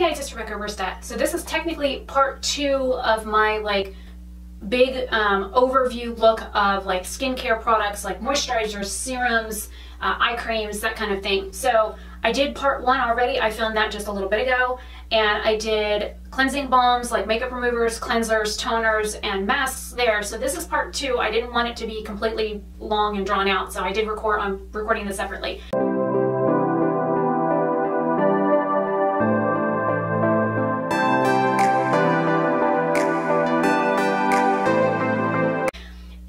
guys, it's Rebecca Oberstadt. So this is technically part 2 of my like big overview look of like skincare products like moisturizers, serums, eye creams, that kind of thing. So I did part 1 already. I filmed that just a little bit ago, and I did cleansing balms like makeup removers, cleansers, toners, and masks there. So this is part 2. I didn't want it to be completely long and drawn out, so I did record. I'm recording this separately.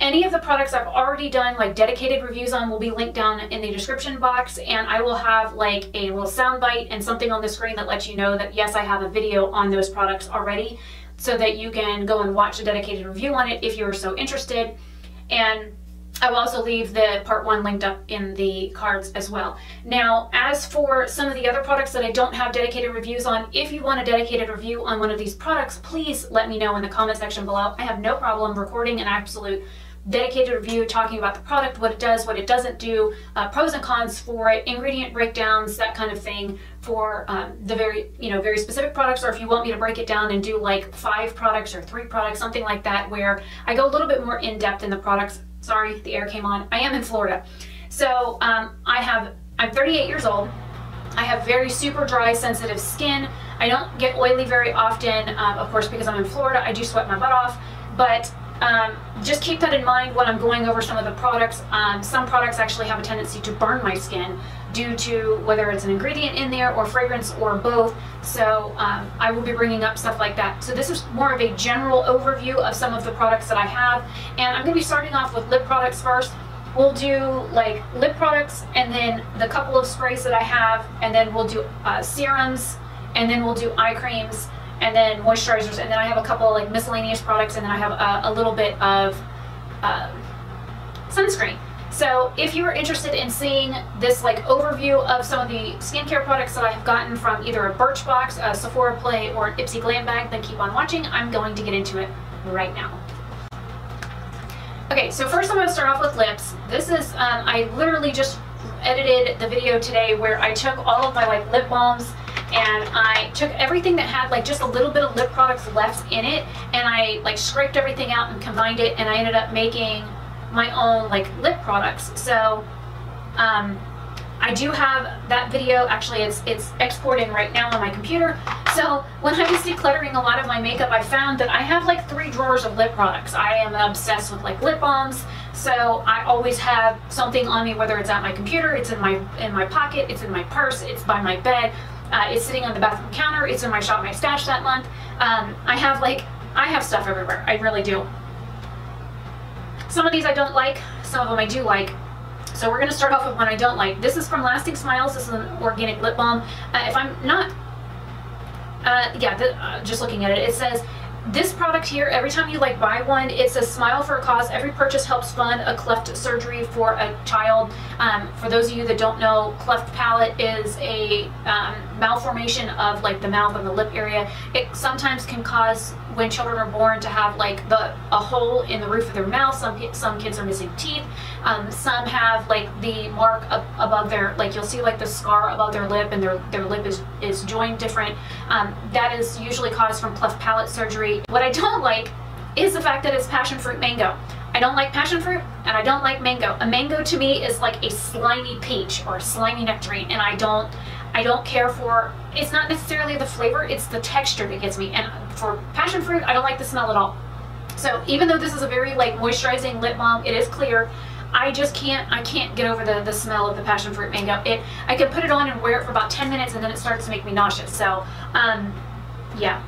Any of the products I've already done like dedicated reviews on will be linked down in the description box, and I will have like a little sound bite and something on the screen that lets you know that yes, I have a video on those products already, so that you can go and watch a dedicated review on it if you're so interested. And I will also leave the part 1 linked up in the cards as well. Now, as for some of the other products that I don't have dedicated reviews on, if you want a dedicated review on one of these products, please let me know in the comment section below. I have no problem recording an absolute dedicated review talking about the product, what it does, what it doesn't do, pros and cons for it, ingredient breakdowns, that kind of thing for the very specific products. Or if you want me to break it down and do like 5 products or 3 products, something like that, where I go a little bit more in depth in the products. Sorry, the air came on. I am in Florida. So I'm 38 years old. I have very super dry, sensitive skin. I don't get oily very often, of course, because I'm in Florida. I do sweat my butt off, but just keep that in mind when I'm going over some of the products. Some products actually have a tendency to burn my skin due to whether it's an ingredient in there or fragrance or both. So I will be bringing up stuff like that. So this is more of a general overview of some of the products that I have. And I'm going to be starting off with lip products first. We'll do like lip products and then the couple of sprays that I have, and then we'll do serums, and then we'll do eye creams, and then moisturizers, and then I have a couple of like miscellaneous products, and then I have a little bit of sunscreen. So if you are interested in seeing this like overview of some of the skincare products that I have gotten from either a Birchbox, a Sephora Play, or an Ipsy Glambag, then keep on watching. I'm going to get into it right now. Okay, so first I'm going to start off with lips. This is, I literally just edited the video today where I took all of my like lip balms, and I took everything that had like just a little bit of lip products left in it, and I like scraped everything out and combined it, and I ended up making my own like lip products. So I do have that video. Actually, it's exporting right now on my computer. So when I was decluttering a lot of my makeup, I found that I have like 3 drawers of lip products. I am obsessed with like lip balms, so I always have something on me, whether it's at my computer, it's in my pocket, it's in my purse, it's by my bed. It's sitting on the bathroom counter, it's in my Shop My Stash that month. I have stuff everywhere, I really do. Some of these I don't like, some of them I do like. So we're gonna start off with one I don't like. This is from Lasting Smiles. This is an organic lip balm. If I'm not, just looking at it, it says, this product here, every time you like buy one, it says smile for a cause. Every purchase helps fund a cleft surgery for a child. For those of you that don't know, cleft palate is a malformation of like the mouth and the lip area. It sometimes can cause, when children are born, to have like a hole in the roof of their mouth. Some kids are missing teeth. Some have like the mark above their, like you'll see like the scar above their lip, and their lip is joined different. That is usually caused from cleft palate surgery. What I don't like is the fact that it's passion fruit mango. I don't like passion fruit, and I don't like mango. A mango to me is like a slimy peach or a slimy nectarine, and I don't care for, it's not necessarily the flavor, it's the texture that gets me. And for passion fruit, I don't like the smell at all. So even though this is a very like moisturizing lip balm, it is clear, I can't get over the smell of the passion fruit mango. I can put it on and wear it for about 10 minutes, and then it starts to make me nauseous. So yeah,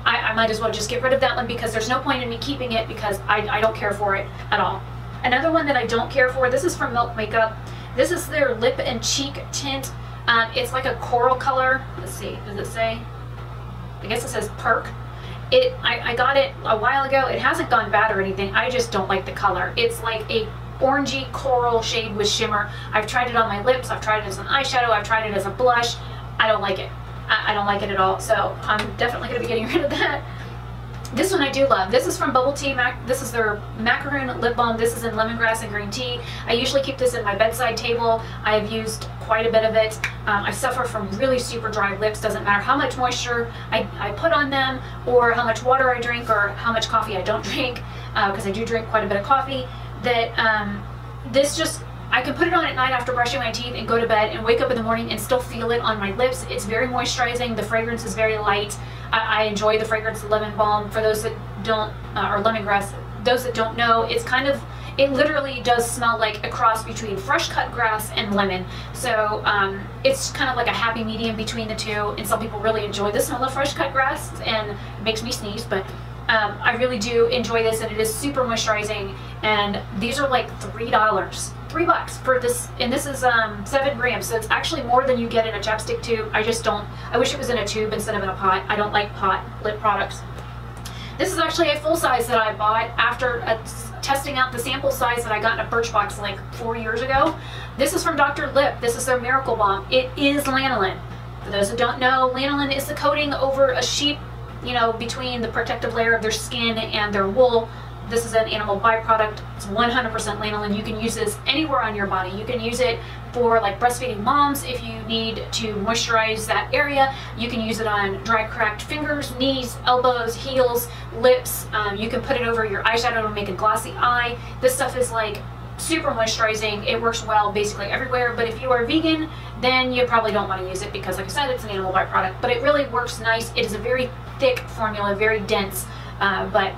I might as well just get rid of that one, because there's no point in me keeping it, because I don't care for it at all. Another one that I don't care for, this is from Milk Makeup. This is their lip and cheek tint. It's like a coral color. Let's see, does it say? I guess it says Perk. I got it a while ago. It hasn't gone bad or anything. I just don't like the color. It's like a orangey coral shade with shimmer. I've tried it on my lips. I've tried it as an eyeshadow. I've tried it as a blush. I don't like it. I don't like it at all. So I'm definitely going to be getting rid of that. This one I do love. This is from Bubble Tea. This is their macaroon lip balm. This is in lemongrass and green tea. I usually keep this in my bedside table. I have used quite a bit of it. I suffer from really super dry lips. Doesn't matter how much moisture I put on them, or how much water I drink, or how much coffee I don't drink, because I do drink quite a bit of coffee. I can put it on at night after brushing my teeth and go to bed and wake up in the morning and still feel it on my lips. It's very moisturizing. The fragrance is very light. I enjoy the fragrance of lemon balm. For those that don't, or lemongrass, those that don't know, it literally does smell like a cross between fresh cut grass and lemon. So it's kind of like a happy medium between the two, and some people really enjoy the smell of fresh cut grass, and it makes me sneeze, but I really do enjoy this, and it is super moisturizing. And these are like $3 for this, and this is 7 grams, so it's actually more than you get in a chapstick tube. I wish it was in a tube instead of in a pot. I don't like pot lip products. This is actually a full size that I bought after testing out the sample size that I got in a Birchbox like 4 years ago. This is from Dr. Lip. This is their Miracle Balm. It is lanolin. For those that don't know, lanolin is the coating over a sheep, between the protective layer of their skin and their wool. This is an animal byproduct. It's 100% lanolin. You can use this anywhere on your body. You can use it for like breastfeeding moms if you need to moisturize that area. You can use it on dry, cracked fingers, knees, elbows, heels, lips. You can put it over your eyeshadow to make a glossy eye. This stuff is like super moisturizing. It works well basically everywhere, but if you are vegan, then you probably don't want to use it because, like I said, it's an animal byproduct, but it really works nice. It is a very thick formula, very dense, but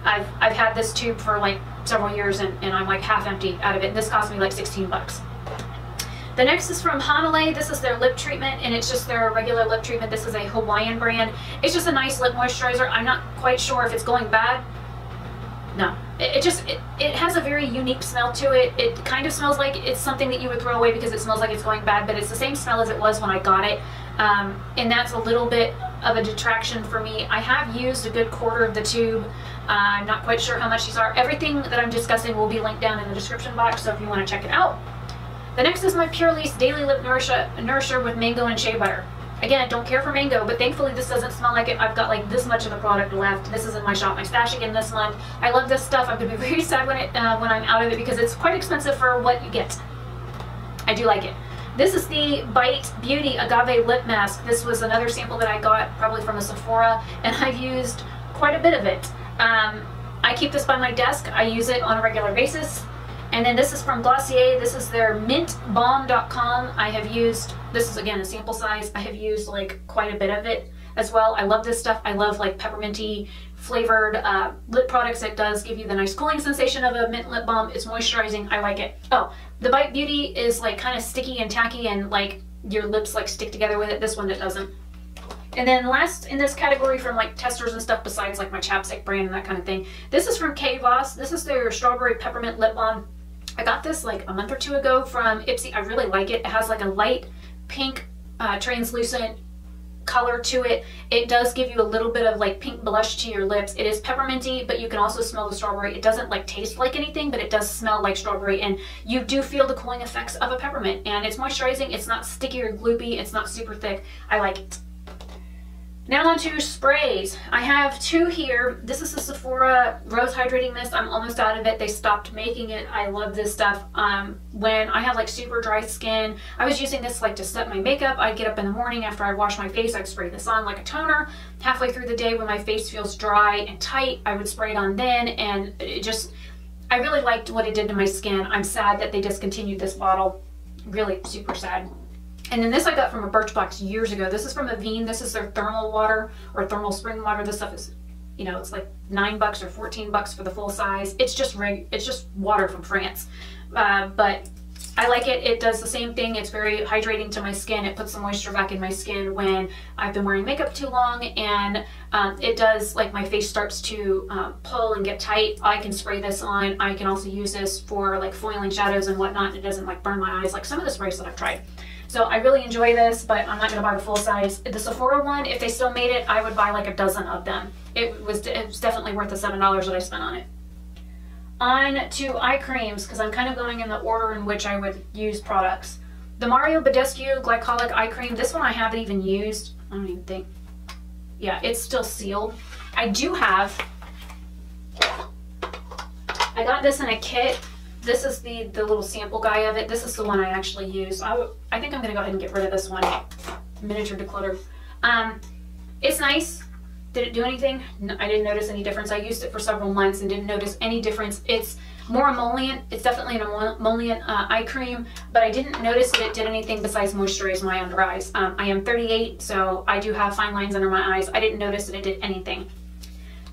I've had this tube for like several years, and I'm like half empty out of it. This cost me like 16 bucks. The next is from Hanalei. This is their lip treatment, and it's just their regular lip treatment. This is a Hawaiian brand. It's just a nice lip moisturizer. I'm not quite sure if it's going bad. No, it has a very unique smell to it. It kind of smells like it's something that you would throw away because it smells like it's going bad, but it's the same smell as it was when I got it. And that's a little bit of a detraction for me. I have used a good quarter of the tube. I'm not quite sure how much these are. Everything that I'm discussing will be linked down in the description box, so if you want to check it out. The next is my Pure Lease Daily Lip Nourisher with mango and shea butter. Again, I don't care for mango, but thankfully this doesn't smell like it. I've got like this much of the product left. This is in my Shop My Stash again this month. I love this stuff. I'm going to be very sad when I'm out of it because it's quite expensive for what you get. I do like it. This is the Bite Beauty Agave Lip Mask. This was another sample that I got probably from a Sephora, and I've used quite a bit of it. I keep this by my desk. I use it on a regular basis. And then this is from Glossier. This is their mintbalm.com. I have used, this is again a sample size. I have used like quite a bit of it as well. I love this stuff. I love like pepperminty flavored lip products. It does give you the nice cooling sensation of a mint lip balm. It's moisturizing. I like it. Oh, the Bite Beauty is like kind of sticky and tacky, and like your lips like stick together with it. This one, it doesn't. And then last in this category from like testers and stuff besides like my chapstick brand and that kind of thing, this is from Kay Voss. This is their Strawberry Peppermint Lip Balm. I got this like a month or two ago from Ipsy. I really like it. It has like a light pink translucent color to it. It does give you a little bit of like pink blush to your lips. It is pepperminty, but you can also smell the strawberry. It doesn't like taste like anything, but it does smell like strawberry, and you do feel the cooling effects of a peppermint, and it's moisturizing. It's not sticky or gloopy. It's not super thick. I like it. Now on to sprays. I have 2 here. This is the Sephora Rose Hydrating Mist. I'm almost out of it. They stopped making it. I love this stuff. When I have like super dry skin, I was using this like to set my makeup. I'd get up in the morning after I wash my face. I'd spray this on like a toner. Halfway through the day when my face feels dry and tight, I would spray it on then, and it just, I really liked what it did to my skin. I'm sad that they discontinued this bottle. Really super sad. And then this I got from a Birchbox years ago. This is from Avene. This is their thermal water or thermal spring water. This stuff is, you know, it's like $9 or 14 bucks for the full size. It's just water from France. But I like it. It does the same thing. It's very hydrating to my skin. It puts the moisture back in my skin when I've been wearing makeup too long, and it does, like, my face starts to pull and get tight. I can spray this on. I can also use this for like foiling shadows and whatnot. It doesn't like burn my eyes like some of the sprays that I've tried. So I really enjoy this, but I'm not going to buy the full size. The Sephora one, if they still made it, I would buy like a dozen of them. It was definitely worth the $7 that I spent on it. On to eye creams, because I'm kind of going in the order in which I would use products. The Mario Badescu Glycolic Eye Cream, this one I haven't even used. I don't even think. Yeah, it's still sealed. I do have, I got this in a kit. This is the little sample guy of it. This is the one I actually use. I think I'm going to go ahead and get rid of this one. Miniature declutter. It's nice. Did it do anything? No, I didn't notice any difference. I used it for several months and didn't notice any difference. It's more emollient. It's definitely an emollient eye cream, but I didn't notice that it did anything besides moisturize my under eyes. I am 38, so I do have fine lines under my eyes. I didn't notice that it did anything.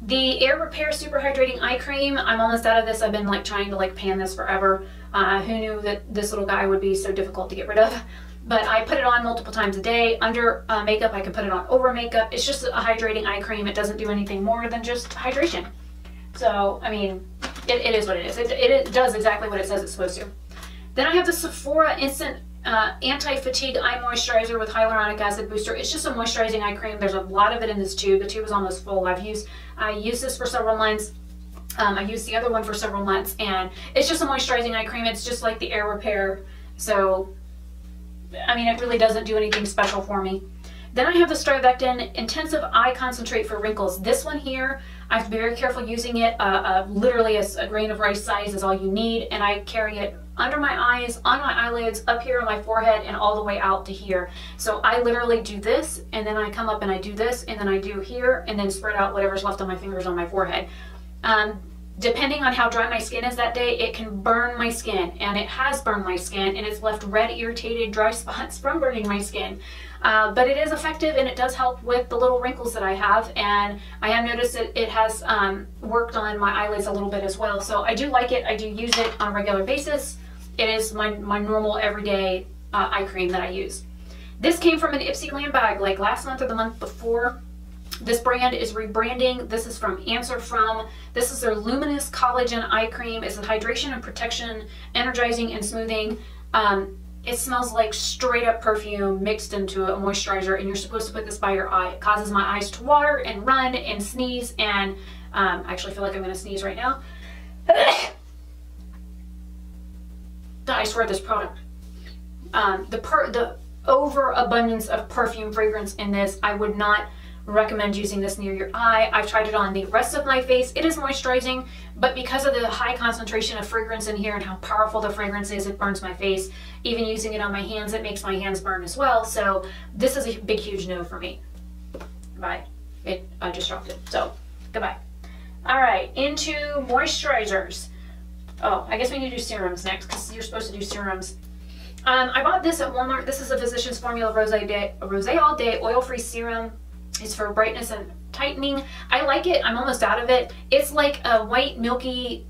The Air Repair Super Hydrating Eye Cream, I'm almost out of this. I've been like trying to like pan this forever. Who knew that this little guy would be so difficult to get rid of? But I put it on multiple times a day. Under makeup, I can put it on over makeup. It's just a hydrating eye cream. It doesn't do anything more than just hydration. So, I mean, it is what it is. It does exactly what it says it's supposed to. Then I have the Sephora Instant Anti-Fatigue Eye Moisturizer with Hyaluronic Acid Booster. It's just a moisturizing eye cream. There's a lot of it in this tube. The tube is almost full. I used this for several months. I used the other one for several months, and it's just a moisturizing eye cream. It's just like the Air Repair. So, I mean, it really doesn't do anything special for me. Then I have the Strivectin Intensive Eye Concentrate for Wrinkles. This one here, I have to be very careful using it. Literally a grain of rice size is all you need, and I carry it under my eyes, on my eyelids, up here on my forehead, and all the way out to here. So I literally do this, and then I come up and I do this, and then I do here, and then spread out whatever's left on my fingers on my forehead. Depending on how dry my skin is that day, it can burn my skin, and it has burned my skin, and it's left red, irritated, dry spots from burning my skin. But it is effective, and it does help with the little wrinkles that I have, and I have noticed that it has worked on my eyelids a little bit as well. So I do like it. I do use it on a regular basis. It is my normal everyday eye cream that I use. This came from an Ipsy Glambag like last month or the month before. This brand is rebranding. This is from Answer From. This is their Luminous Collagen Eye Cream. It's a hydration and protection, energizing and smoothing. It smells like straight up perfume mixed into a moisturizer, and you're supposed to put this by your eye. It causes my eyes to water and run and sneeze, and I actually feel like I'm going to sneeze right now. I swear this product. The overabundance of perfume fragrance in this, I would not recommend using this near your eye. I've tried it on the rest of my face. It is moisturizing, but because of the high concentration of fragrance in here and how powerful the fragrance is, it burns my face. Even using it on my hands, it makes my hands burn as well. So this is a big, huge no for me. Bye. I just dropped it. So goodbye. All right, into moisturizers. Oh, I guess we need to do serums next because you're supposed to do serums. I bought this at Walmart. This is a Physicians Formula Rosé All Day Oil-Free Serum. It's for brightness and tightening. I like it. I'm almost out of it. It's like a white milky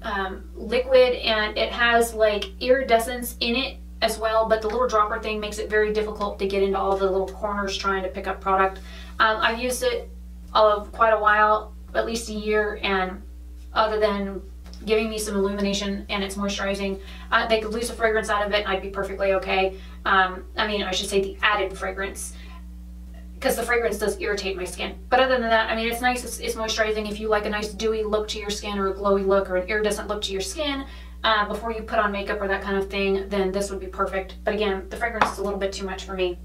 liquid, and it has like iridescence in it as well, but the little dropper thing makes it very difficult to get into all the little corners trying to pick up product. I've used it quite a while, at least a year, and other than giving me some illumination and it's moisturizing, they could lose the fragrance out of it and I'd be perfectly okay. I mean, I should say the added fragrance, because the fragrance does irritate my skin. But other than that, I mean, it's nice, it's moisturizing. If you like a nice dewy look to your skin, or a glowy look, or an iridescent look to your skin, before you put on makeup or that kind of thing, then this would be perfect. But again, the fragrance is a little bit too much for me.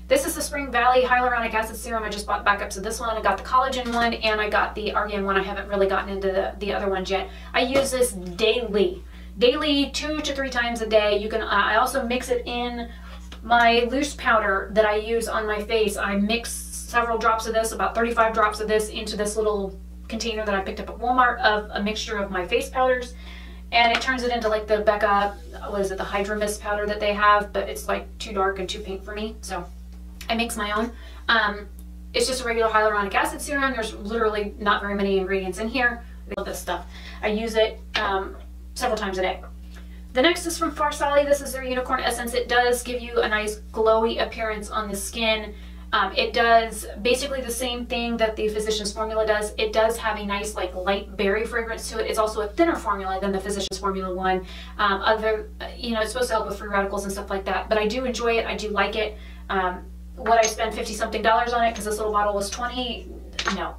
This is the Spring Valley Hyaluronic Acid Serum. I just bought backups of this one. I got the collagen one, and I got the argan one. I haven't really gotten into the other ones yet. I use this daily. Daily, 2 to 3 times a day. You can. I also mix it in my loose powder that I use on my face. I mix several drops of this, about 35 drops of this, into this little container that I picked up at Walmart of a mixture of my face powders, and it turns it into like the Becca, what is it, the Hydra Mist powder that they have, but it's like too dark and too pink for me, so I mix my own. It's just a regular hyaluronic acid serum. There's literally not very many ingredients in here. I love this stuff. I use it several times a day. The next is from Farsali. This is their Unicorn Essence. It does give you a nice glowy appearance on the skin. It does basically the same thing that the Physicians Formula does. It does have a nice like light berry fragrance to it. It's also a thinner formula than the Physicians Formula one. You know, it's supposed to help with free radicals and stuff like that. But I do enjoy it. I do like it. Would I spend $50-something on it because this little bottle was $20? No.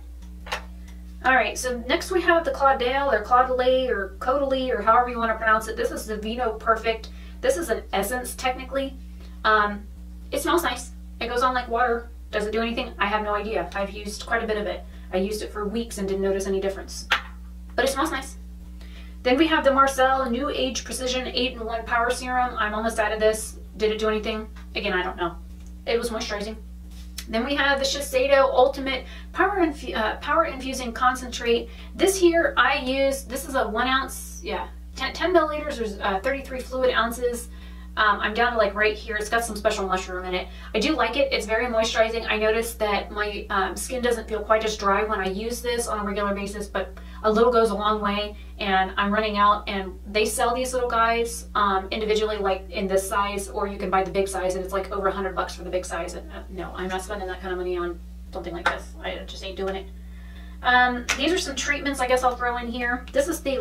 Alright, so next we have the Claudel or Claudelae or Caudalie or however you want to pronounce it. This is the Vino Perfect. This is an essence technically. It smells nice. It goes on like water. Does it do anything? I have no idea. I've used quite a bit of it. I used it for weeks and didn't notice any difference. But it smells nice. Then we have the Marcel New Age Precision 8-in-1 Power Serum. I'm almost out of this. Did it do anything? Again, I don't know. It was moisturizing. Then we have the Shiseido Ultimate Power Infusing Concentrate. This here I use, this is a 1 ounce, 10 milliliters, there's 33 fluid ounces. I'm down to like right here. It's got some special mushroom in it. I do like it. It's very moisturizing. I noticed that my skin doesn't feel quite as dry when I use this on a regular basis, but a little goes a long way, and I'm running out, and they sell these little guys individually, like in this size, or you can buy the big size, and it's like over $100 for the big size. And no, I'm not spending that kind of money on something like this. I just ain't doing it. These are some treatments I guess I'll throw in here. This is the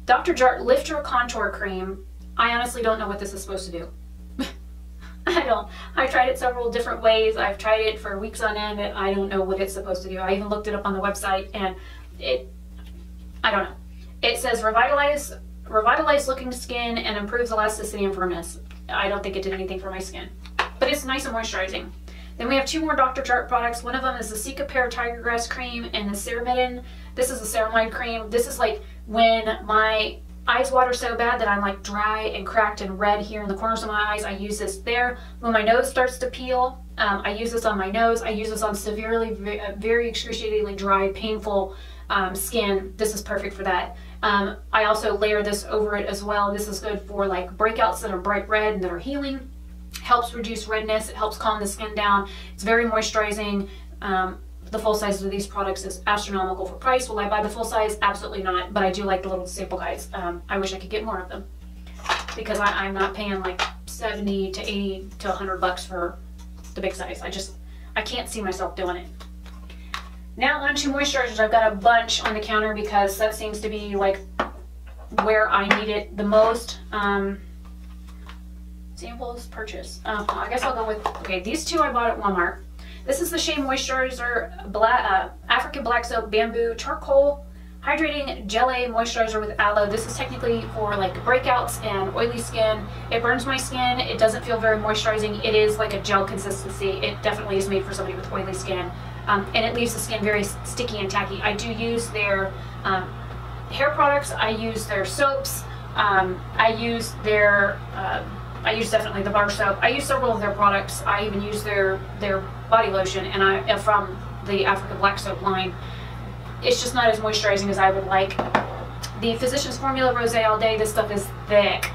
Dr. Jart Liftra Contour Cream. I honestly don't know what this is supposed to do. I don't. I've tried it several different ways. I've tried it for weeks on end, and I don't know what it's supposed to do. I even looked it up on the website, and I don't know. It says revitalize looking skin and improves elasticity and firmness. I don't think it did anything for my skin, but it's nice and moisturizing. Then we have 2 more Dr. Jart products. One of them is the Cicapair Tiger Grass Cream and the Ceramide. This is a ceramide cream. This is like when my eyes water so bad that I'm like dry and cracked and red here in the corners of my eyes. I use this there. When my nose starts to peel, I use this on my nose. I use this on severely, very excruciatingly dry, painful skin. This is perfect for that. I also layer this over it as well. This is good for like breakouts that are bright red and that are healing. Helps reduce redness. It helps calm the skin down. It's very moisturizing. The full size of these products is astronomical for price. Will I buy the full size? Absolutely not, but I do like the little sample guides. I wish I could get more of them because I'm not paying like 70 to 80 to $100 for the big size. I can't see myself doing it. Now on to moisturizers. I've got a bunch on the counter because that seems to be like where I need it the most. Samples, purchase. I guess I'll go with, okay, these 2 I bought at Walmart. This is the Shea Moisturizer African Black Soap Bamboo Charcoal Hydrating Gelée Moisturizer with Aloe. This is technically for like breakouts and oily skin. It burns my skin. It doesn't feel very moisturizing. It is like a gel consistency. It definitely is made for somebody with oily skin. And it leaves the skin very sticky and tacky. I do use their hair products. I use their soaps. I use definitely the bar soap. I use several of their products. I even use their body lotion, and from the African Black Soap line. It's just not as moisturizing as I would like. The Physicians Formula Rosé All Day, this stuff is thick.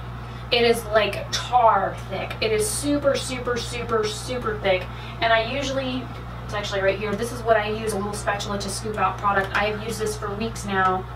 It is like tar thick. It is super, super, super, super thick. And I usually, it's actually right here, this is what I use, a little spatula to scoop out product. I have used this for weeks now.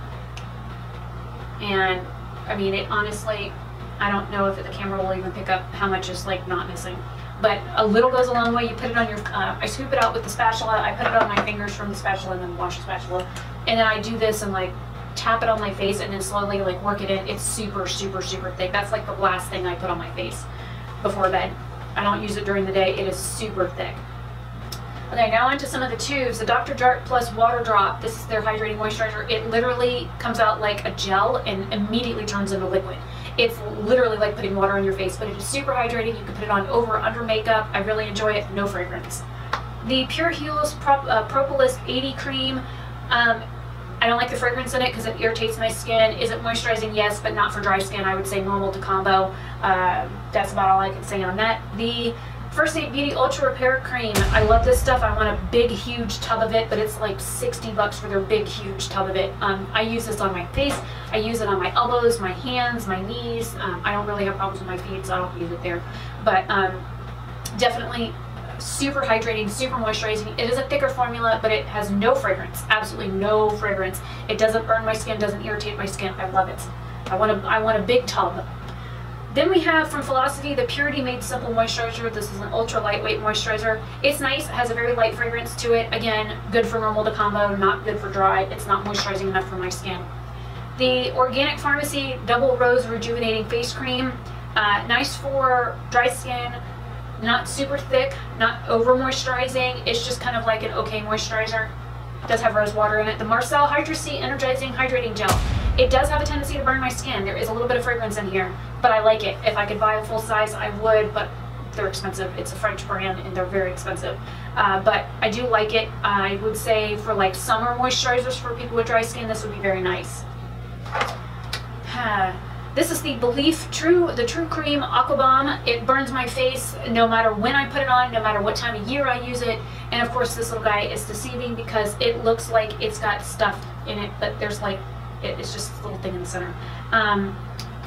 And I mean, it honestly, I don't know if the camera will even pick up how much is like not missing. But a little goes a long way. You put it on your, I scoop it out with the spatula, I put it on my fingers from the spatula and then wash the spatula. And then I do this and like tap it on my face and then slowly like work it in. It's super, super, super thick. That's like the last thing I put on my face before bed. I don't use it during the day. It is super thick. Okay, now onto some of the tubes. The Dr. Jart Plus Water Drop. This is their hydrating moisturizer. It literally comes out like a gel and immediately turns into liquid. It's literally like putting water on your face, but it is super hydrating. You can put it on over or under makeup. I really enjoy it. No fragrance. The Pure Heals Propolis 80 Cream. I don't like the fragrance in it because it irritates my skin. Is it moisturizing? Yes, but not for dry skin. I would say normal to combo. That's about all I can say on that. The First Aid Beauty Ultra Repair Cream. I love this stuff. I want a big, huge tub of it, but it's like $60 for their big, huge tub of it. I use this on my face. I use it on my elbows, my hands, my knees. I don't really have problems with my feet, so I don't use it there. But definitely super hydrating, super moisturizing. It is a thicker formula, but it has no fragrance. Absolutely no fragrance. It doesn't burn my skin, doesn't irritate my skin. I love it. I want a big tub. Then we have from Philosophy the Purity Made Simple Moisturizer. This is an ultra lightweight moisturizer. It's nice, it has a very light fragrance to it. Again, good for normal to combo, not good for dry. It's not moisturizing enough for my skin. The Organic Pharmacy Double Rose Rejuvenating Face Cream. Nice for dry skin, not super thick, not over moisturizing. It's just kind of like an okay moisturizer. It does have rose water in it. The Marcel Hydra-C Energizing Hydrating Gel. It does have a tendency to burn my skin. There is a little bit of fragrance in here, but I like it. If I could buy a full size, I would, but they're expensive. It's a French brand and they're very expensive. But I do like it. I would say for like summer moisturizers for people with dry skin, this would be very nice. This is the the True Cream Aqua Balm. It burns my face no matter when I put it on, no matter what time of year I use it. And of course this little guy is deceiving because it looks like it's got stuff in it, but there's like, it's just a little thing in the center.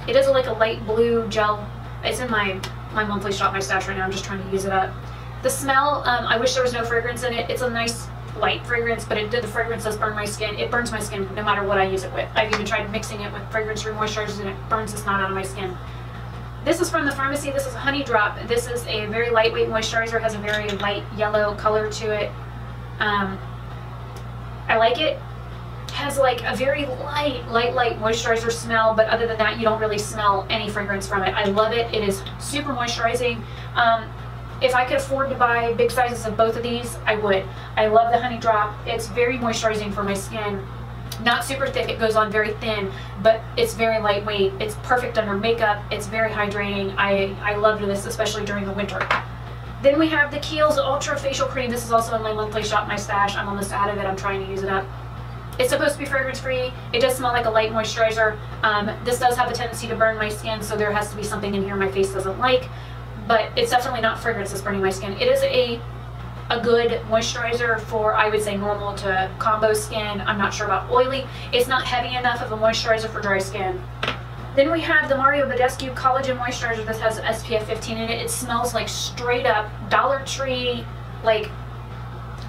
It is like a light blue gel. It's in my monthly shop, my stash right now. I'm just trying to use it up. The smell, I wish there was no fragrance in it. It's a nice light fragrance, but the fragrance does burn my skin. It burns my skin no matter what I use it with. I've even tried mixing it with fragrance-free moisturizers and it burns the snot out of my skin. This is from the pharmacy. This is a Honey Drop. This is a very lightweight moisturizer. It has a very light yellow color to it. I like it. It has like a very light moisturizer smell, but other than that, you don't really smell any fragrance from it. I love it. It is super moisturizing. If I could afford to buy big sizes of both of these, I would. I love the Honey Drop. It's very moisturizing for my skin. Not super thick, it goes on very thin, but it's very lightweight. It's perfect under makeup. It's very hydrating. I loved this, especially during the winter. Then we have the Kiehl's Ultra Facial Cream. This is also in my monthly shop, my stash. I'm almost out of it. I'm trying to use it up. It's supposed to be fragrance free. It does smell like a light moisturizer. This does have a tendency to burn my skin, so there has to be something in here my face doesn't like. But it's definitely not fragrance that's burning my skin. It is a good moisturizer for, I would say, normal to combo skin. I'm not sure about oily. It's not heavy enough of a moisturizer for dry skin. Then we have the Mario Badescu Collagen Moisturizer. This has SPF 15 in it. It smells like straight up Dollar Tree, like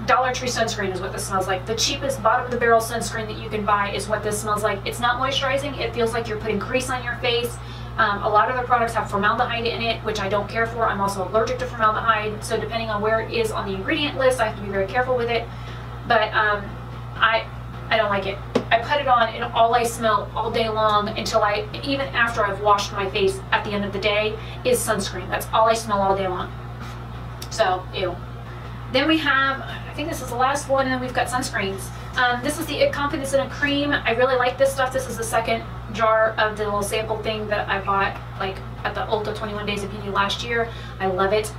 Dollar Tree sunscreen is what this smells like. The cheapest bottom of the barrel sunscreen that you can buy is what this smells like. It's not moisturizing. It feels like you're putting grease on your face. A lot of their products have formaldehyde in it, which I don't care for. I'm also allergic to formaldehyde, so depending on where it is on the ingredient list, I have to be very careful with it. But I don't like it. I put it on and all I smell all day long until even after I've washed my face at the end of the day, is sunscreen. That's all I smell all day long. So, ew. Then we have, I think this is the last one, and then we've got sunscreens. This is the It Confidence in a Cream. I really like this stuff. This is the second jar of the little sample thing that I bought like at the Ulta 21 Days of Beauty last year. I love it.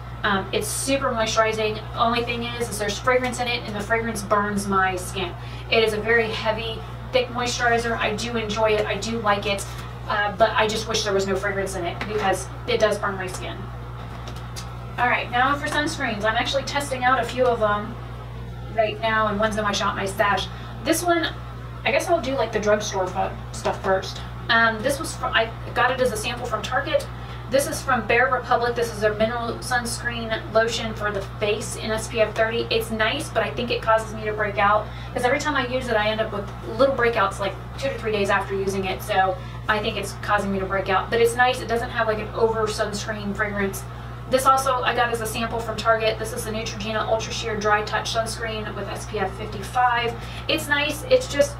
It's super moisturizing. Only thing is there's fragrance in it, and the fragrance burns my skin. It is a very heavy, thick moisturizer. I do enjoy it. I do like it. But I just wish there was no fragrance in it because it does burn my skin. Alright, now for sunscreens. I'm actually testing out a few of them right now, and one's in my shop, my stash. This one, I guess I'll do like the drugstore stuff first. This was from, I got it as a sample from Target. This is from Bare Republic. This is their mineral sunscreen lotion for the face in SPF 30. It's nice, but I think it causes me to break out because every time I use it, I end up with little breakouts like 2 to 3 days after using it. So I think it's causing me to break out. But it's nice. It doesn't have like an over sunscreen fragrance. This also I got as a sample from Target. This is the Neutrogena Ultra Sheer Dry Touch Sunscreen with SPF 55. It's nice. It's just,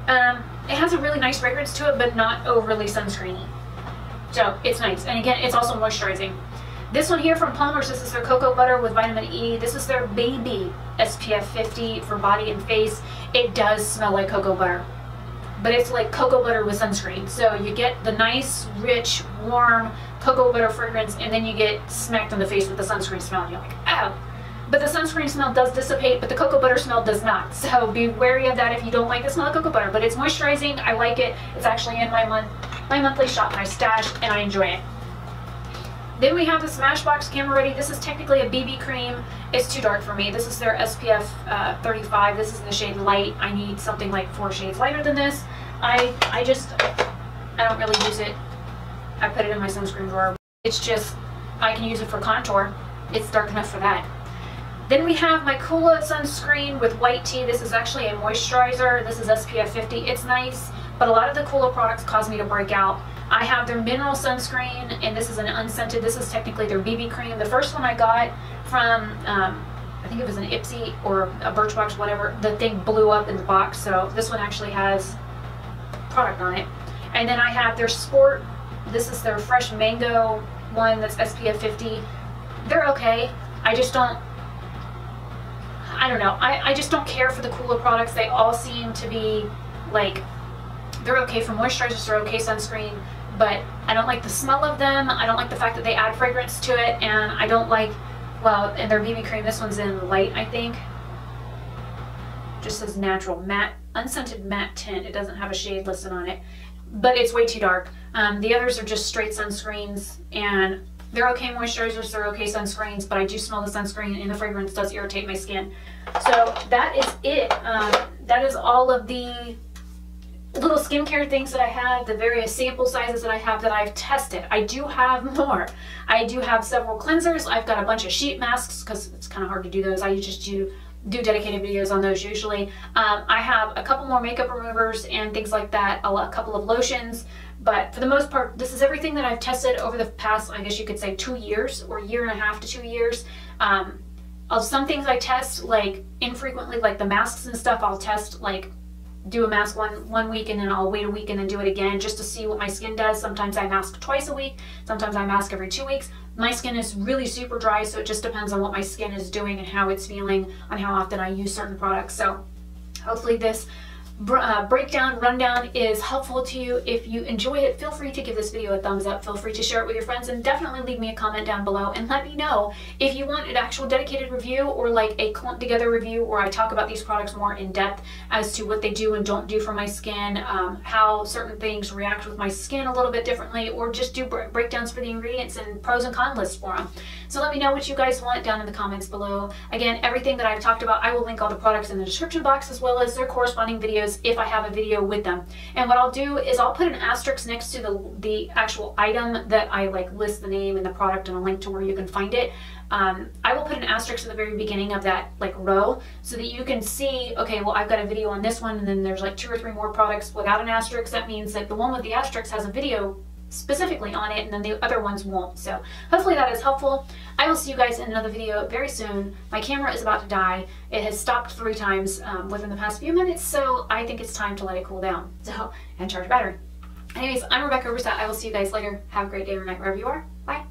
it has a really nice fragrance to it, but not overly sunscreeny. So it's nice. And again, it's also moisturizing. This one here from Palmer's, this is their Cocoa Butter with Vitamin E. This is their Baby SPF 50 for body and face. It does smell like cocoa butter, but it's like cocoa butter with sunscreen. So you get the nice, rich, warm cocoa butter fragrance, and then you get smacked in the face with the sunscreen smell, and you're like, ow. But the sunscreen smell does dissipate, but the cocoa butter smell does not. So be wary of that if you don't like the smell of cocoa butter. But it's moisturizing. I like it. It's actually in my monthly shop, my stash, and I enjoy it. Then we have the Smashbox Camera Ready. This is technically a BB cream. It's too dark for me. This is their SPF 35. This is in the shade Light. I need something like 4 shades lighter than this. I don't really use it. I put it in my sunscreen drawer. It's just, I can use it for contour. It's dark enough for that. Then we have my Kula sunscreen with white tea. This is actually a moisturizer. This is SPF 50. It's nice, but a lot of the Kula products cause me to break out. I have their mineral sunscreen, and this is an unscented. This is technically their BB cream. The first one I got from, I think it was an Ipsy or a Birchbox, whatever. The thing blew up in the box, so this one actually has product on it. And then I have their Sport. This is their Fresh Mango one that's SPF 50. They're okay. I just don't, I don't know. I just don't care for the Kula products. They all seem to be like, they're okay for moisturizers, they're okay sunscreen, but I don't like the smell of them. I don't like the fact that they add fragrance to it, and I don't like, well, and their BB cream, this one's in light, I think. Just says natural matte, unscented matte tint. It doesn't have a shade listed on it, but it's way too dark. The others are just straight sunscreens, and they're okay moisturizers, they're okay sunscreens, but I do smell the sunscreen and the fragrance does irritate my skin. So that is it. That is all of the little skincare things that I have, the various sample sizes that I have that I've tested. I do have more. I do have several cleansers. I've got a bunch of sheet masks because it's kind of hard to do those. I just do dedicated videos on those usually. I have a couple more makeup removers and things like that, a couple of lotions, but for the most part, this is everything that I've tested over the past, I guess you could say 2 years or 1.5 to 2 years. Of some things I test like infrequently, like the masks and stuff, I'll test like do a mask one week and then I'll wait a week and then do it again just to see what my skin does. Sometimes I mask twice a week, sometimes I mask every 2 weeks. My skin is really super dry, so it just depends on what my skin is doing and how it's feeling, on how often I use certain products. So hopefully this rundown is helpful to you. If you enjoy it, feel free to give this video a thumbs up, feel free to share it with your friends, and definitely leave me a comment down below and let me know if you want an actual dedicated review or like a clumped together review where I talk about these products more in depth as to what they do and don't do for my skin, how certain things react with my skin a little bit differently, or just do breakdowns for the ingredients and pros and cons lists for them. So let me know what you guys want down in the comments below. Again, everything that I've talked about, I will link all the products in the description box as well as their corresponding videos if I have a video with them. And what I'll do is I'll put an asterisk next to the actual item that I like list the name and the product and a link to where you can find it. I will put an asterisk at the very beginning of that like row so that you can see, okay, well, I've got a video on this one and then there's like 2 or 3 more products without an asterisk. That means that the one with the asterisk has a video specifically on it and then the other ones won't. So hopefully that is helpful. I will see you guys in another video very soon. My camera is about to die. It has stopped 3 times within the past few minutes, so I think it's time to let it cool down. So, and charge battery. Anyways, I'm Rebecca Oberstadt. I will see you guys later. Have a great day or night wherever you are. Bye.